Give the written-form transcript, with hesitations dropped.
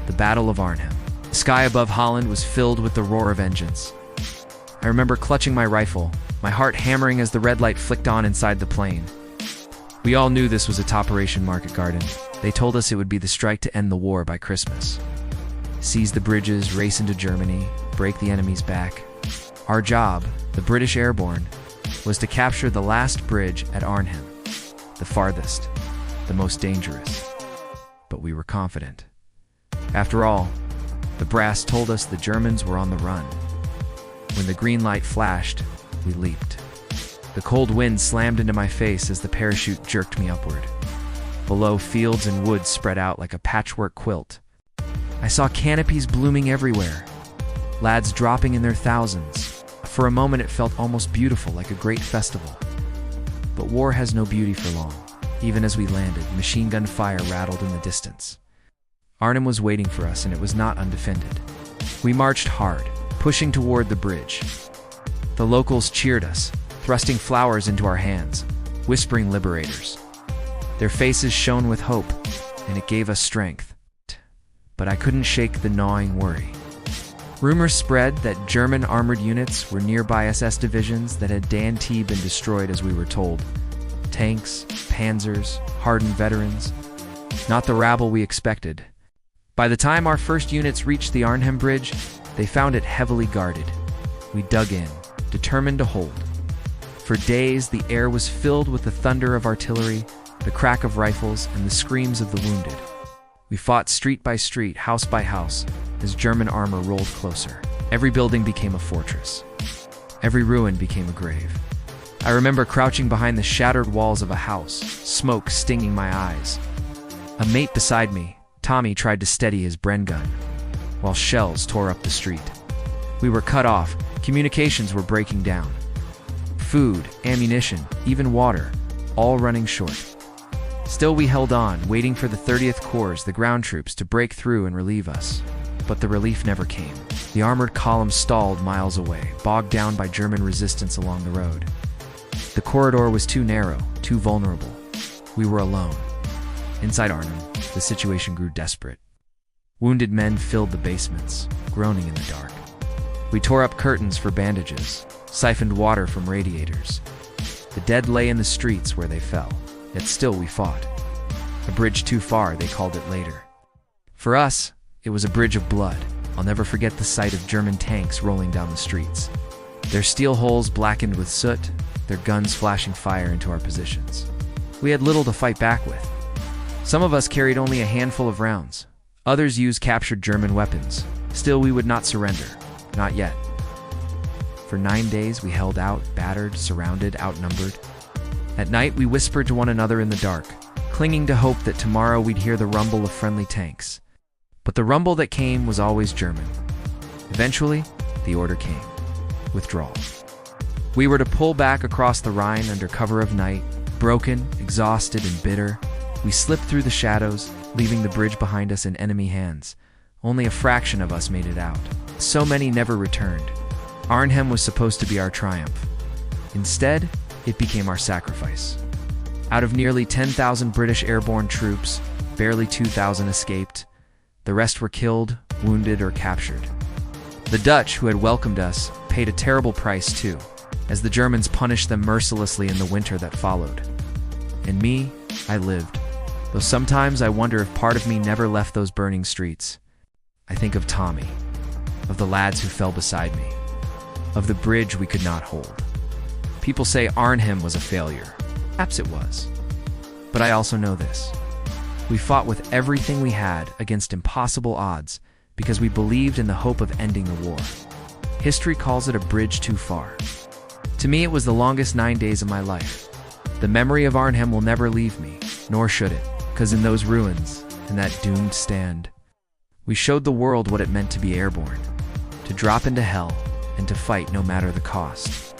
the Battle of Arnhem. The sky above Holland was filled with the roar of engines. I remember clutching my rifle, my heart hammering as the red light flicked on inside the plane. We all knew this was a Operation Market Garden. They told us it would be the strike to end the war by Christmas. Seize the bridges, race into Germany, break the enemy's back. Our job, the British Airborne, was to capture the last bridge at Arnhem, the farthest, the most dangerous. But we were confident. After all, the brass told us the Germans were on the run. When the green light flashed, we leaped. The cold wind slammed into my face as the parachute jerked me upward. Below, fields and woods spread out like a patchwork quilt. I saw canopies blooming everywhere, lads dropping in their thousands. For a moment it felt almost beautiful, like a great festival. But war has no beauty for long. Even as we landed, machine gun fire rattled in the distance. Arnhem was waiting for us, and it was not undefended. We marched hard, pushing toward the bridge. The locals cheered us, thrusting flowers into our hands, whispering liberators. Their faces shone with hope, and it gave us strength. But I couldn't shake the gnawing worry. Rumors spread that German armored units were nearby SS divisions that had been destroyed as we were told. Tanks, panzers, hardened veterans. Not the rabble we expected. By the time our first units reached the Arnhem Bridge, they found it heavily guarded. We dug in, determined to hold. For days, the air was filled with the thunder of artillery, the crack of rifles, and the screams of the wounded. We fought street by street, house by house, as German armor rolled closer. Every building became a fortress. Every ruin became a grave. I remember crouching behind the shattered walls of a house, smoke stinging my eyes. A mate beside me, Tommy, tried to steady his Bren gun, while shells tore up the street. We were cut off, communications were breaking down. Food, ammunition, even water, all running short. Still we held on, waiting for the 30th Corps, the ground troops, to break through and relieve us. But the relief never came. The armored column stalled miles away, bogged down by German resistance along the road. The corridor was too narrow, too vulnerable. We were alone. Inside Arnhem, the situation grew desperate. Wounded men filled the basements, groaning in the dark. We tore up curtains for bandages, siphoned water from radiators. The dead lay in the streets where they fell, yet still we fought. A bridge too far, they called it later. For us, it was a bridge of blood. I'll never forget the sight of German tanks rolling down the streets. Their steel hulls blackened with soot, their guns flashing fire into our positions. We had little to fight back with. Some of us carried only a handful of rounds. Others used captured German weapons. Still, we would not surrender. Not yet. For 9 days, we held out, battered, surrounded, outnumbered. At night, we whispered to one another in the dark, clinging to hope that tomorrow we'd hear the rumble of friendly tanks. But the rumble that came was always German. Eventually, the order came. Withdrawal. We were to pull back across the Rhine under cover of night, broken, exhausted, and bitter. We slipped through the shadows, leaving the bridge behind us in enemy hands. Only a fraction of us made it out. So many never returned. Arnhem was supposed to be our triumph. Instead, it became our sacrifice. Out of nearly 10,000 British airborne troops, barely 2,000 escaped. The rest were killed, wounded, or captured. The Dutch, who had welcomed us, paid a terrible price too, as the Germans punished them mercilessly in the winter that followed. And me, I lived. Though sometimes I wonder if part of me never left those burning streets. I think of Tommy, of the lads who fell beside me, of the bridge we could not hold. People say Arnhem was a failure. Perhaps it was. But I also know this. We fought with everything we had against impossible odds because we believed in the hope of ending the war. History calls it a bridge too far. To me, it was the longest 9 days of my life. The memory of Arnhem will never leave me, nor should it, because in those ruins, in that doomed stand, we showed the world what it meant to be airborne, to drop into hell, and to fight no matter the cost.